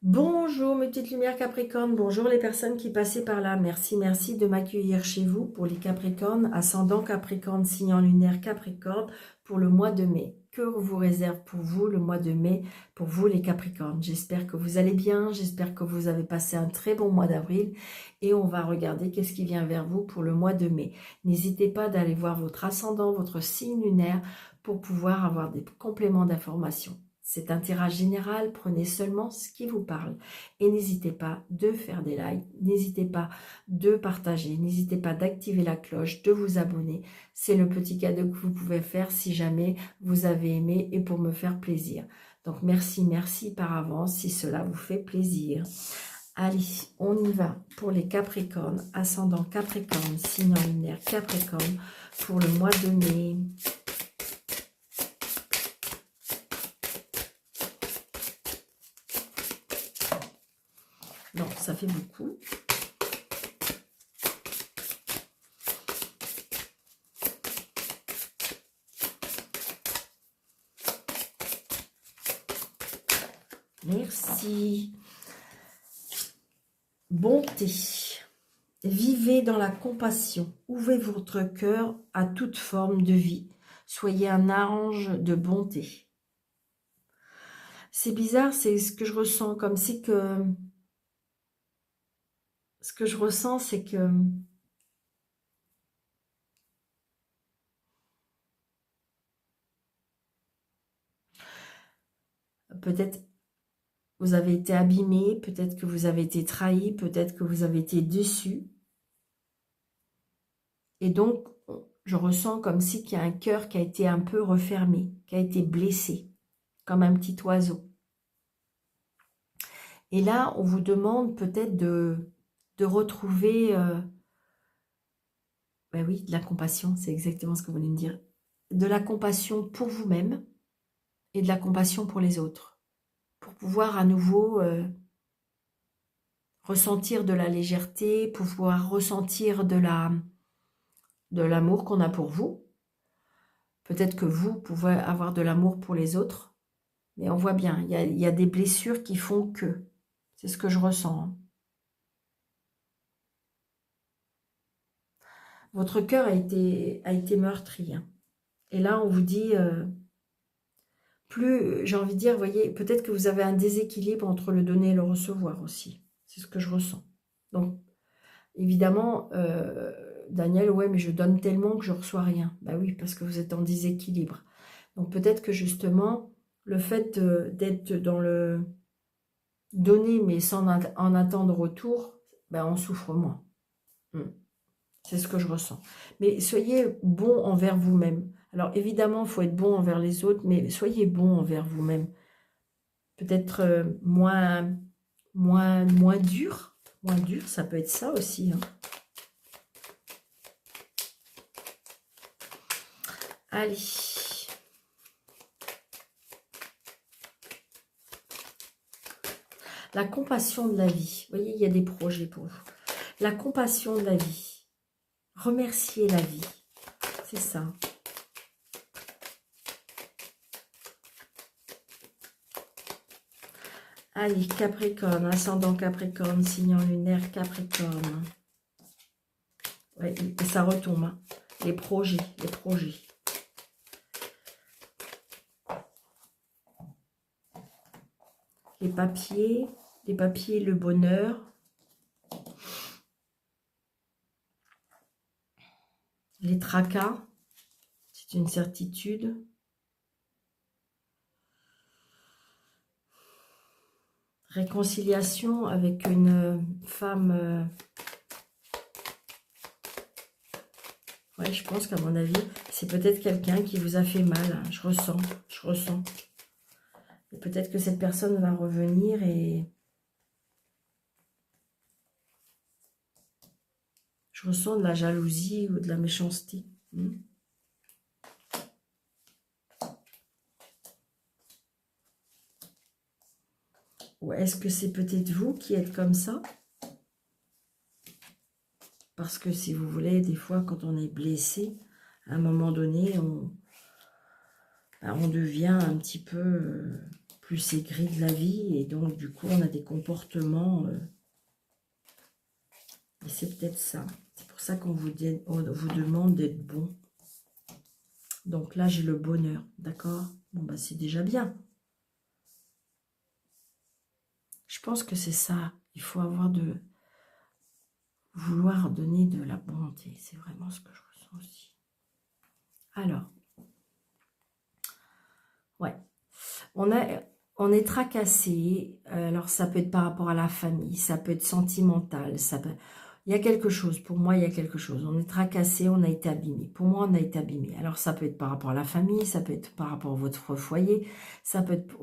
Bonjour mes petites lumières Capricorne, bonjour les personnes qui passaient par là. Merci de m'accueillir chez vous pour les Capricornes, ascendant Capricorne, signe lunaire Capricorne pour le mois de mai. Que vous réserve pour vous le mois de mai, pour vous les Capricornes? J'espère que vous allez bien, j'espère que vous avez passé un très bon mois d'avril et on va regarder qu'est-ce qui vient vers vous pour le mois de mai. N'hésitez pas d'aller voir votre ascendant, votre signe lunaire pour pouvoir avoir des compléments d'informations. C'est un tirage général, prenez seulement ce qui vous parle. Et n'hésitez pas de faire des likes, n'hésitez pas de partager, n'hésitez pas d'activer la cloche, de vous abonner. C'est le petit cadeau que vous pouvez faire si jamais vous avez aimé et pour me faire plaisir. Donc merci par avance si cela vous fait plaisir. Allez, on y va pour les Capricornes, ascendant Capricorne, signe lunaire Capricorne pour le mois de mai. Non, ça fait beaucoup. Merci. Bonté. Vivez dans la compassion. Ouvrez votre cœur à toute forme de vie. Soyez un ange de bonté. C'est bizarre, c'est ce que je ressens, comme si que... Ce que je ressens, c'est que... Peut-être vous avez été abîmé, peut-être que vous avez été trahi, peut-être que vous avez été déçu. Et donc, je ressens comme si qu'il y a un cœur qui a été un peu refermé, qui a été blessé, comme un petit oiseau. Et là, on vous demande peut-être de retrouver, ben oui, de la compassion, c'est exactement ce que vous voulez me dire, de la compassion pour vous-même et de la compassion pour les autres, pour pouvoir à nouveau ressentir de la légèreté, pouvoir ressentir de l'amour qu'on a pour vous. Peut-être que vous pouvez avoir de l'amour pour les autres, mais on voit bien, il y a des blessures qui font que. C'est ce que je ressens. Hein. Votre cœur a été meurtri. Hein. Et là, on vous dit, plus, j'ai envie de dire, vous voyez, peut-être que vous avez un déséquilibre entre le donner et le recevoir aussi. C'est ce que je ressens. Donc, évidemment, Daniel, ouais, mais je donne tellement que je reçois rien. Bah oui, parce que vous êtes en déséquilibre. Donc, peut-être que justement, le fait d'être dans le donner, mais sans en attendre retour, ben, on souffre moins. C'est ce que je ressens. Mais soyez bon envers vous-même. Alors évidemment, il faut être bon envers les autres, mais soyez bon envers vous-même. Peut-être moins dur. Moins dur, ça peut être ça aussi. Hein. Allez. La compassion de la vie. Vous voyez, il y a des projets pour vous. La compassion de la vie. Remercier la vie. C'est ça. Allez, Capricorne, ascendant Capricorne, signe lunaire Capricorne. Ouais, et ça retombe. Hein. Les projets. Les papiers, le bonheur. Les tracas, c'est une certitude. Réconciliation avec une femme. Ouais, je pense qu'à mon avis, c'est peut-être quelqu'un qui vous a fait mal. Hein. Je ressens. Et peut-être que cette personne va revenir et... Je ressens de la jalousie ou de la méchanceté. Ou est-ce que c'est peut-être vous qui êtes comme ça? Parce que si vous voulez, des fois, quand on est blessé, à un moment donné, on devient un petit peu plus c'est gris de la vie. Et donc, du coup, on a des comportements... et c'est peut-être ça. C'est pour ça qu'on vous demande d'être bon. Donc là, j'ai le bonheur. D'accord? Bon, bah, c'est déjà bien. Je pense que c'est ça. Il faut avoir de... Vouloir donner de la bonté. C'est vraiment ce que je ressens aussi. Alors. Ouais. On est tracassé. Alors, ça peut être par rapport à la famille. Ça peut être sentimental. Il y a quelque chose. Pour moi, il y a quelque chose. On est tracassé. On a été abîmé. Pour moi, on a été abîmé. Alors, ça peut être par rapport à la famille. Ça peut être par rapport à votre foyer. Ça peut être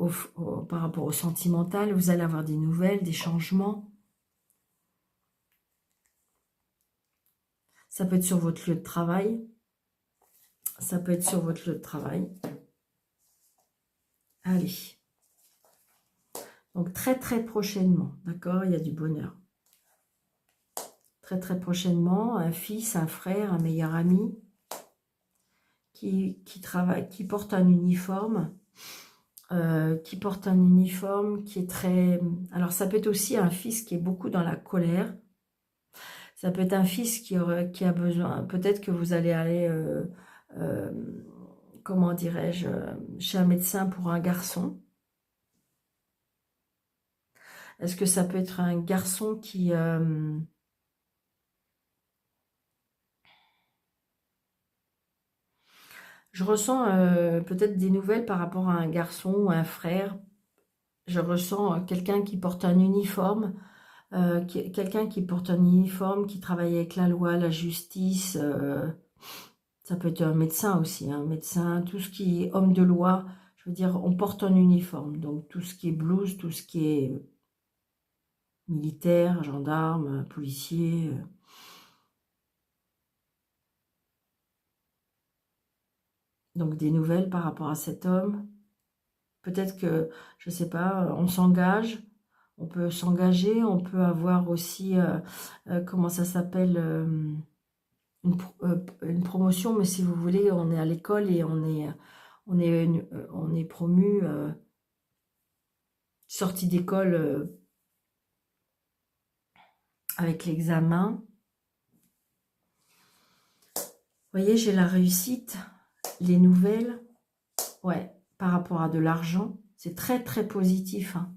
par rapport au sentimental. Vous allez avoir des nouvelles, des changements. Ça peut être sur votre lieu de travail. Ça peut être sur votre lieu de travail. Allez. Donc, très, très prochainement. D'accord? Il y a du bonheur. Très, très prochainement, un fils, un frère, un meilleur ami qui travaille, qui porte un uniforme. Qui est très... Alors, ça peut être aussi un fils qui est beaucoup dans la colère. Ça peut être un fils qui a besoin... Peut-être que vous allez aller... euh, comment dirais-je, chez un médecin pour un garçon. Est-ce que ça peut être un garçon qui... je ressens peut-être des nouvelles par rapport à un garçon ou un frère. Je ressens quelqu'un qui porte un uniforme, quelqu'un qui porte un uniforme, qui travaille avec la loi, la justice. Ça peut être un médecin aussi, un médecin, tout ce qui est homme de loi. Je veux dire, on porte un uniforme. Donc, tout ce qui est blouse, tout ce qui est militaire, gendarme, policier. Donc, des nouvelles par rapport à cet homme. Peut-être que, je ne sais pas, on s'engage. On peut s'engager, on peut avoir aussi, comment ça s'appelle, une promotion, mais si vous voulez, on est à l'école et on est promu, sortie d'école avec l'examen. Vous voyez, j'ai la réussite, les nouvelles, ouais, par rapport à de l'argent, c'est très très positif, hein.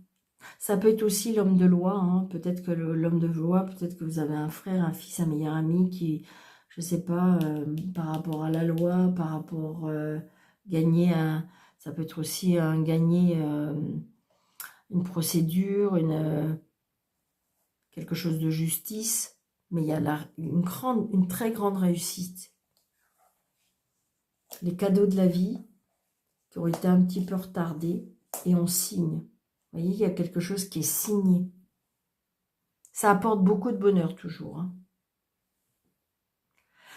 Ça peut être aussi l'homme de loi, hein. Peut-être que l'homme de loi, peut-être que vous avez un frère, un fils, un meilleur ami qui, je sais pas, par rapport à la loi, par rapport gagner un, ça peut être aussi un gagner une procédure, quelque chose de justice, mais il y a une très grande réussite. Les cadeaux de la vie qui ont été un petit peu retardés et on signe. Vous voyez, il y a quelque chose qui est signé. Ça apporte beaucoup de bonheur toujours, hein.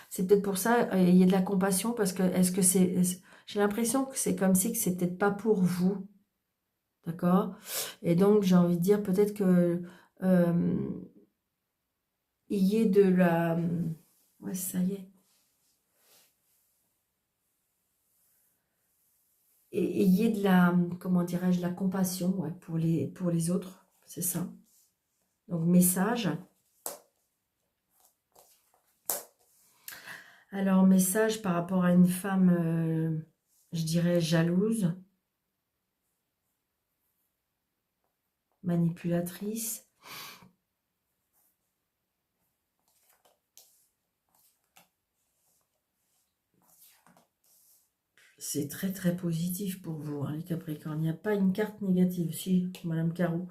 C'est peut-être pour ça, il y a de la compassion, parce que j'ai l'impression que c'est comme si que c'est peut-être pas pour vous, d'accord? Et donc, j'ai envie de dire peut-être que il y ait de la... Ouais, ça y est. Et il y ait de la, comment dirais-je, la compassion, ouais, pour les autres, c'est ça. Donc, message. Alors, message par rapport à une femme, je dirais, jalouse, manipulatrice. C'est très très positif pour vous, hein, les Capricornes. Il n'y a pas une carte négative. Si, Madame Caro.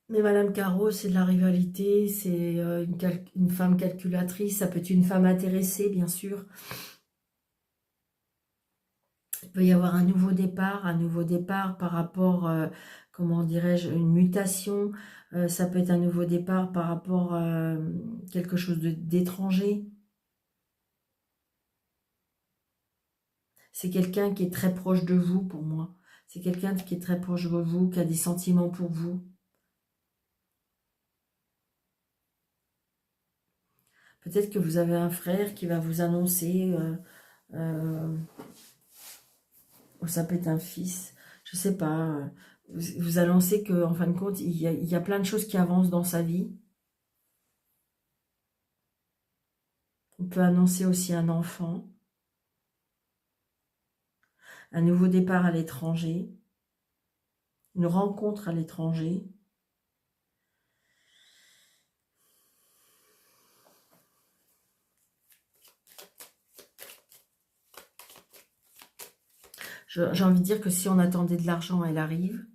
Mais Madame Caro, c'est de la rivalité, c'est une femme calculatrice. Ça peut être une femme intéressée, bien sûr. Il peut y avoir un nouveau départ par rapport, comment dirais-je, une mutation. Ça peut être un nouveau départ par rapport à quelque chose d'étranger. C'est quelqu'un qui est très proche de vous, pour moi. C'est quelqu'un qui est très proche de vous, qui a des sentiments pour vous. Peut-être que vous avez un frère qui va vous annoncer, ou ça peut être un fils. je sais pas, vous annoncez que en fin de compte, il y a plein de choses qui avancent dans sa vie. On peut annoncer aussi un enfant, un nouveau départ à l'étranger, une rencontre à l'étranger. J'ai envie de dire que si on attendait de l'argent, elle arrive.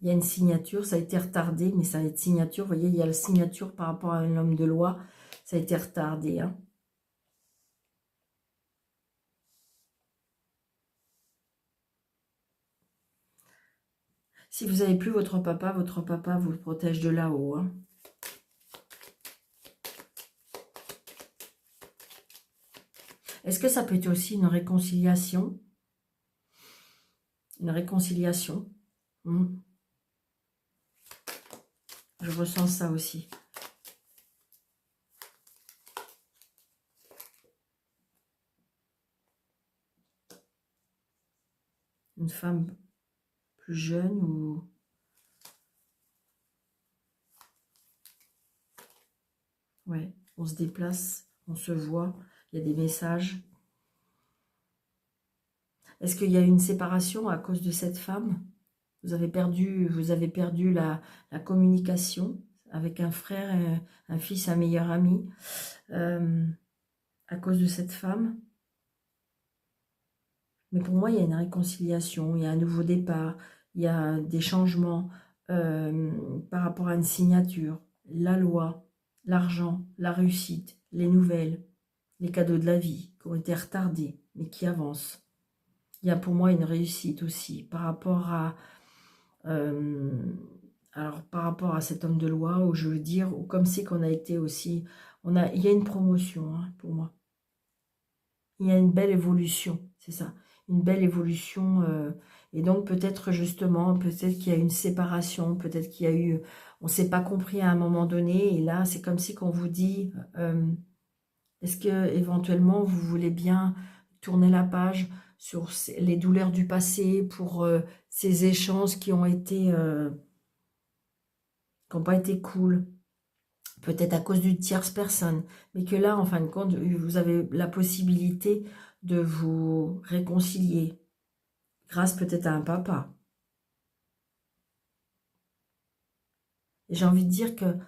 Il y a une signature, ça a été retardé, mais ça va être signature. Vous voyez, il y a la signature par rapport à un homme de loi. Ça a été retardé. Hein. Si vous n'avez plus votre papa vous protège de là-haut. Hein. Est-ce que ça peut être aussi une réconciliation? Une réconciliation. Je ressens ça aussi. Une femme plus jeune ou... Ouais, on se déplace, on se voit, il y a des messages. Est-ce qu'il y a une séparation à cause de cette femme? Vous avez perdu la communication avec un frère, un fils, un meilleur ami, à cause de cette femme. Mais pour moi, il y a une réconciliation, il y a un nouveau départ, il y a des changements par rapport à une signature, la loi, l'argent, la réussite, les nouvelles, les cadeaux de la vie qui ont été retardés, mais qui avancent. Il y a pour moi une réussite aussi par rapport à... alors, par rapport à cet homme de loi, où je veux dire, ou comme c'est qu'on a été aussi... il y a une promotion hein, pour moi. Il y a une belle évolution, c'est ça. Une belle évolution. Et donc, peut-être justement, peut-être qu'il y a une séparation, peut-être qu'il y a eu... On ne s'est pas compris à un moment donné. Et là, c'est comme si qu'on vous dit... est-ce que éventuellement vous voulez bien tourner la page sur les douleurs du passé pour ces échanges qui ont été... qui n'ont pas été cool, peut-être à cause d'une tierce personne, mais que là, en fin de compte, vous avez la possibilité de vous réconcilier, grâce peut-être à un papa. Et j'ai envie de dire que,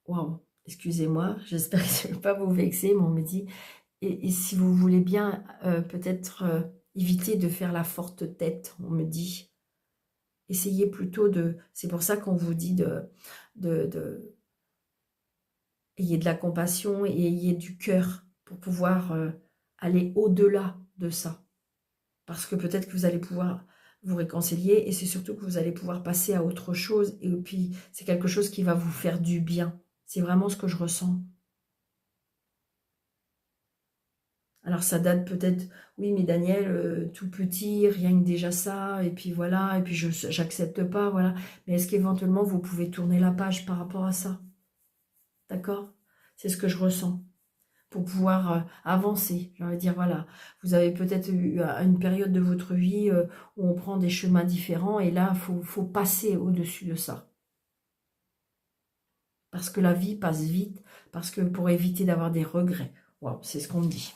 waouh, excusez-moi, j'espère que je ne vais pas vous vexer, mais on me dit, et si vous voulez bien peut-être éviter de faire la forte tête, on me dit, essayez plutôt de, c'est pour ça qu'on vous dit ayez de la compassion et ayez du cœur pour pouvoir aller au-delà de ça. Parce que peut-être que vous allez pouvoir vous réconcilier et c'est surtout que vous allez pouvoir passer à autre chose. Et puis, c'est quelque chose qui va vous faire du bien. C'est vraiment ce que je ressens. Alors, ça date peut-être, oui, mais Daniel, tout petit, rien que déjà ça, et puis voilà, et puis j'accepte pas, voilà. Mais est-ce qu'éventuellement, vous pouvez tourner la page par rapport à ça? D'accord? C'est ce que je ressens. Pour pouvoir avancer. J'ai envie de dire, voilà, vous avez peut-être eu une période de votre vie où on prend des chemins différents et là, faut passer au-dessus de ça. Parce que la vie passe vite, parce que pour éviter d'avoir des regrets. Waouh, c'est ce qu'on me dit.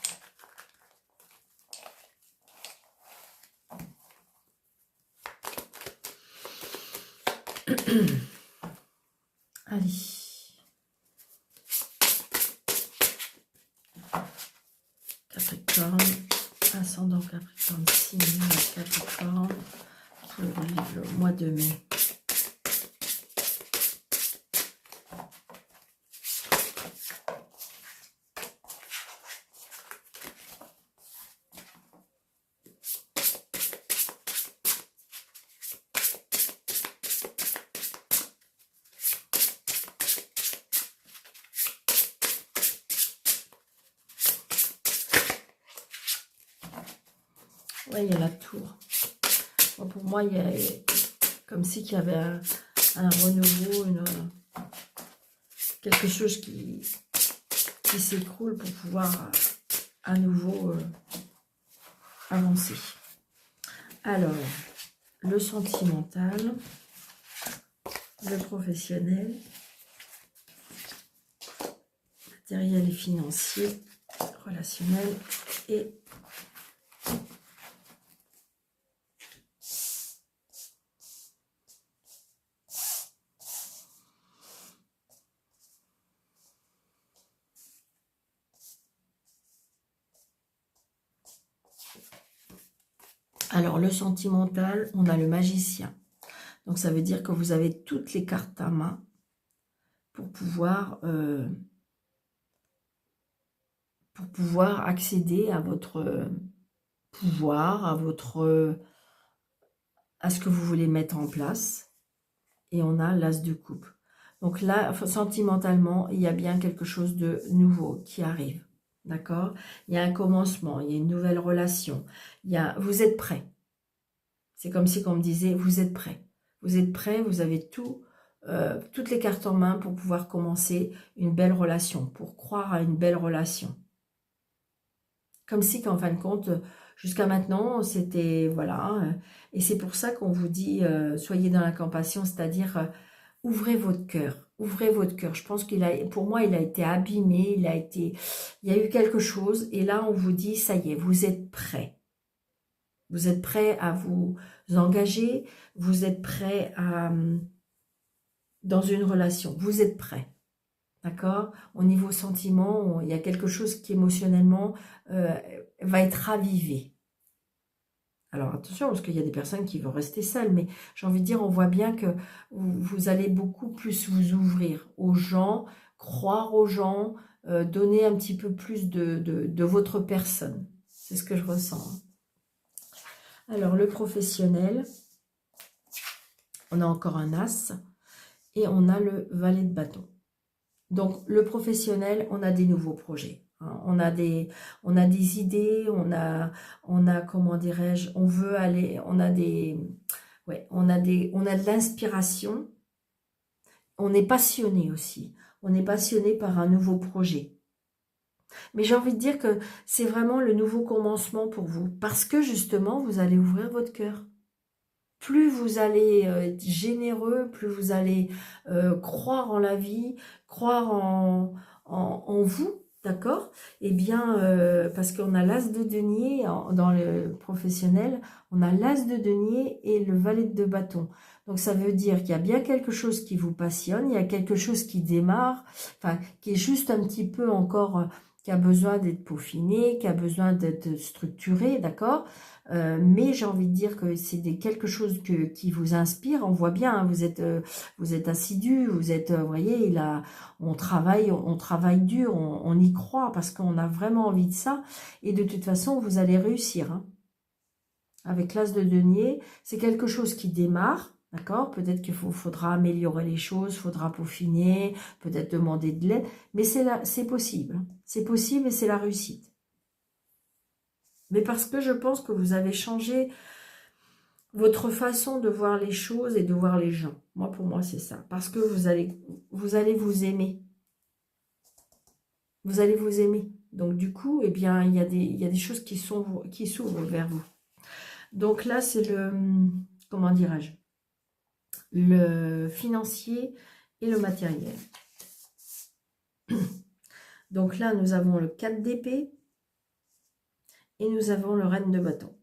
Allez. Capricorne, ascendant Capricorne, signe Capricorne, pour le mois de mai. Ouais, il y a la tour. Bon, pour moi, il y a comme si qu'il y avait un renouveau, quelque chose qui s'écroule pour pouvoir à nouveau avancer. Alors, le sentimental, le professionnel, matériel et financier, relationnel et alors le sentimental, on a le magicien. Donc ça veut dire que vous avez toutes les cartes à main pour pouvoir accéder à votre pouvoir, à ce que vous voulez mettre en place. Et on a l'as de coupe. Donc là, sentimentalement, il y a bien quelque chose de nouveau qui arrive. D'accord? Il y a un commencement, il y a une nouvelle relation. Vous êtes prêts. C'est comme si on me disait, vous êtes prêts. Vous êtes prêts, vous avez toutes les cartes en main pour pouvoir commencer une belle relation, pour croire à une belle relation. Comme si qu'en fin de compte, jusqu'à maintenant, c'était, voilà, et c'est pour ça qu'on vous dit, soyez dans la compassion, c'est-à-dire, ouvrez votre cœur, ouvrez votre cœur. Je pense pour moi, il a été abîmé, il y a eu quelque chose, et là, on vous dit, ça y est, vous êtes prêts. Vous êtes prêts à vous engager, vous êtes prêts dans une relation, vous êtes prêts. D'accord? Au niveau sentiment, il y a quelque chose qui émotionnellement va être ravivé. Alors attention, parce qu'il y a des personnes qui vont rester seules, mais j'ai envie de dire, on voit bien que vous allez beaucoup plus vous ouvrir aux gens, croire aux gens, donner un petit peu plus de votre personne. C'est ce que je ressens. Alors le professionnel, on a encore un as et on a le valet de bâton. Donc, le professionnel, on a des nouveaux projets. Hein. On a des idées, on a comment dirais-je, on veut aller, on a de l'inspiration. On est passionné aussi. On est passionné par un nouveau projet. Mais j'ai envie de dire que c'est vraiment le nouveau commencement pour vous. Parce que justement, vous allez ouvrir votre cœur. Plus vous allez être généreux, plus vous allez croire en la vie, croire en vous, d'accord? Eh bien, parce qu'on a l'as de denier dans le professionnel, on a l'as de denier et le valet de bâton. Donc ça veut dire qu'il y a bien quelque chose qui vous passionne, il y a quelque chose qui démarre, enfin qui est juste un petit peu encore, qui a besoin d'être peaufiné, qui a besoin d'être structuré, d'accord? Mais j'ai envie de dire que c'est quelque chose qui vous inspire. On voit bien, hein, vous êtes assidu, vous êtes, vous voyez, on travaille dur, on y croit parce qu'on a vraiment envie de ça. Et de toute façon, vous allez réussir. Hein. Avec l'as de denier, c'est quelque chose qui démarre. D'accord? Peut-être qu'il faudra améliorer les choses, faudra peaufiner, peut-être demander de l'aide, mais c'est possible. C'est possible et c'est la réussite. Mais parce que je pense que vous avez changé votre façon de voir les choses et de voir les gens. Moi, pour moi, c'est ça. Parce que vous allez vous aimer. Vous allez vous aimer. Donc, du coup, eh bien, il y a des choses qui s'ouvrent vers vous. Donc là, c'est comment dirais-je, le financier et le matériel. Donc là, nous avons le 4 d'épée et nous avons le reine de bâton.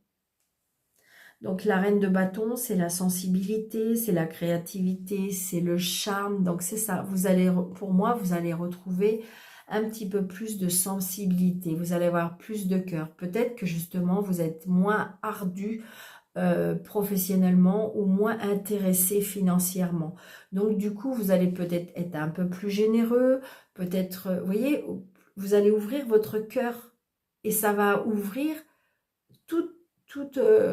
Donc la reine de bâton, c'est la sensibilité, c'est la créativité, c'est le charme. Donc c'est ça, pour moi, vous allez retrouver un petit peu plus de sensibilité. Vous allez avoir plus de cœur. Peut-être que justement, vous êtes moins ardu professionnellement ou moins intéressé financièrement. Donc du coup, vous allez peut-être être un peu plus généreux. Peut-être, vous voyez, vous allez ouvrir votre cœur et ça va ouvrir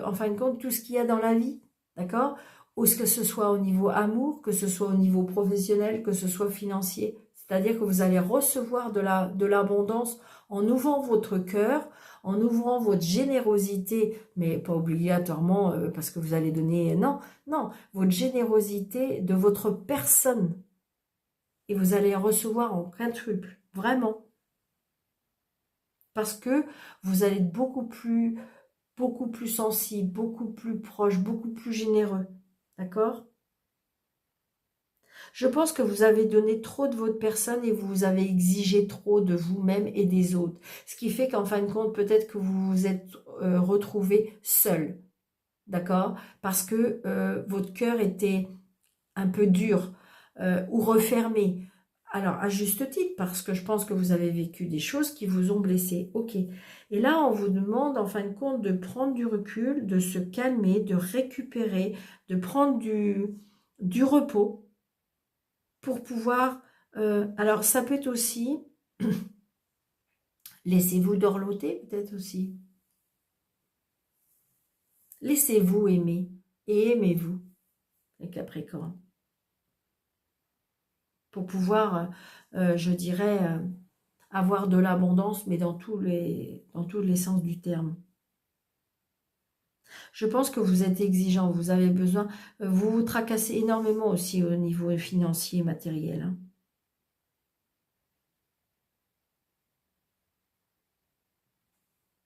en fin de compte, tout ce qu'il y a dans la vie, d'accord? Ou que ce soit au niveau amour, que ce soit au niveau professionnel, que ce soit financier. C'est-à-dire que vous allez recevoir de l'abondance en ouvrant votre cœur, en ouvrant votre générosité, mais pas obligatoirement parce que vous allez donner... Non, votre générosité de votre personne. Et vous allez recevoir en quintuple, vraiment. Parce que vous allez être beaucoup beaucoup plus sensible, beaucoup plus proche, beaucoup plus généreux. D'accord? Je pense que vous avez donné trop de votre personne et vous avez exigé trop de vous-même et des autres. Ce qui fait qu'en fin de compte, peut-être que vous vous êtes retrouvé seul. D'accord? Parce que votre cœur était un peu dur ou refermé. Alors, à juste titre, parce que je pense que vous avez vécu des choses qui vous ont blessé. Ok. Et là, on vous demande, en fin de compte, de prendre du recul, de se calmer, de récupérer, de prendre du repos pour pouvoir... alors, ça peut être aussi... Laissez-vous dorloter, peut-être aussi. Laissez-vous aimer et aimez-vous, les Capricornes. Pour pouvoir, je dirais, avoir de l'abondance, mais dans tous les sens du terme. Je pense que vous êtes exigeant, vous avez besoin, vous vous tracassez énormément aussi au niveau financier et matériel. Hein.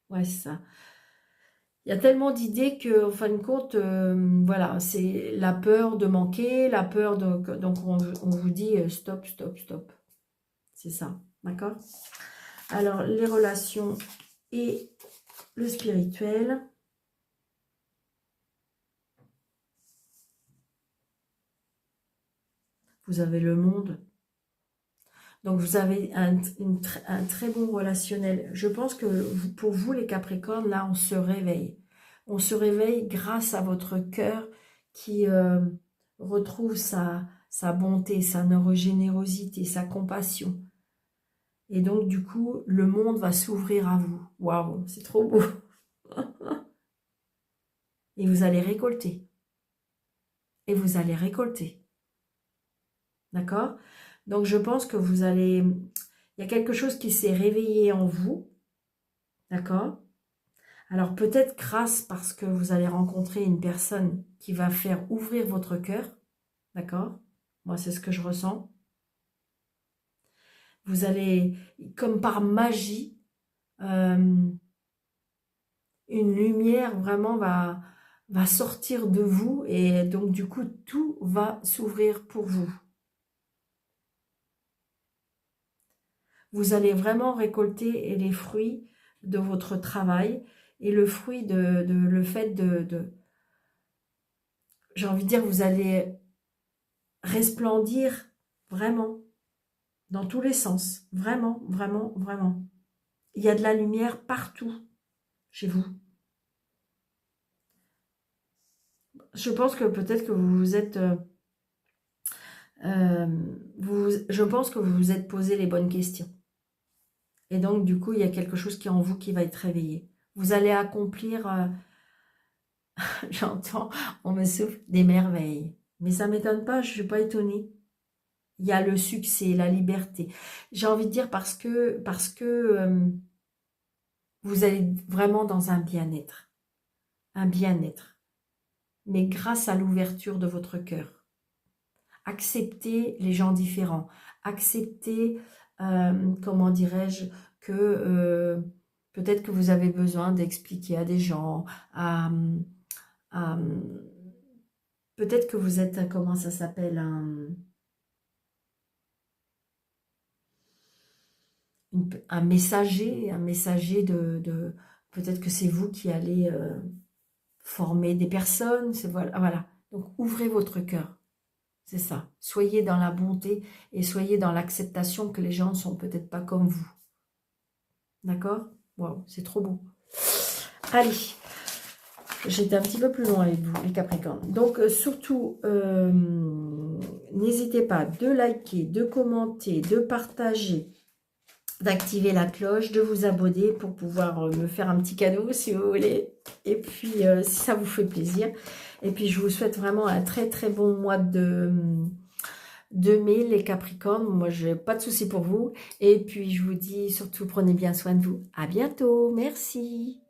Ouais, c'est ça. Il y a tellement d'idées que, en fin de compte, voilà, c'est la peur de manquer, la peur de... Donc, on vous dit stop, stop, stop. C'est ça, d'accord? Alors, les relations et le spirituel. Vous avez le monde. Donc, vous avez un très bon relationnel. Je pense que pour vous, les Capricornes, là, on se réveille. On se réveille grâce à votre cœur qui retrouve sa bonté, sa générosité, sa compassion. Et donc, du coup, le monde va s'ouvrir à vous. Waouh, c'est trop beau. Et vous allez récolter. Et vous allez récolter. D'accord? Donc, je pense que vous allez... Il y a quelque chose qui s'est réveillé en vous. D'accord? Alors, peut-être grâce parce que vous allez rencontrer une personne qui va faire ouvrir votre cœur. D'accord? Moi, c'est ce que je ressens. Vous allez, comme par magie, une lumière vraiment va sortir de vous. Et donc, du coup, tout va s'ouvrir pour vous. Vous allez vraiment récolter les fruits de votre travail et le fruit le fait j'ai envie de dire, vous allez resplendir vraiment dans tous les sens. Vraiment, vraiment, vraiment. Il y a de la lumière partout chez vous. Je pense que peut-être que vous vous êtes... je pense que vous vous êtes posé les bonnes questions. Et donc, du coup, il y a quelque chose qui est en vous qui va être réveillé. Vous allez accomplir, j'entends, on me souffle, des merveilles. Mais ça ne m'étonne pas, je ne suis pas étonnée. Il y a le succès, la liberté. J'ai envie de dire parce que vous allez vraiment dans un bien-être. Un bien-être. Mais grâce à l'ouverture de votre cœur. Acceptez les gens différents. Acceptez, comment dirais-je, que peut-être que vous avez besoin d'expliquer à des gens, peut-être que vous êtes, comment ça s'appelle, un messager de peut-être que c'est vous qui allez former des personnes, voilà, voilà. Donc ouvrez votre cœur, c'est ça. Soyez dans la bonté et soyez dans l'acceptation que les gens ne sont peut-être pas comme vous. D'accord? Waouh, c'est trop beau. Allez, j'étais un petit peu plus loin avec vous, les Capricornes. Donc surtout, n'hésitez pas de liker, de commenter, de partager, d'activer la cloche, de vous abonner pour pouvoir me faire un petit cadeau si vous voulez. Et puis, si ça vous fait plaisir. Et puis, je vous souhaite vraiment un très très bon mois de mai, les Capricornes. Moi, je n'ai pas de soucis pour vous. Et puis, je vous dis surtout, prenez bien soin de vous. À bientôt. Merci.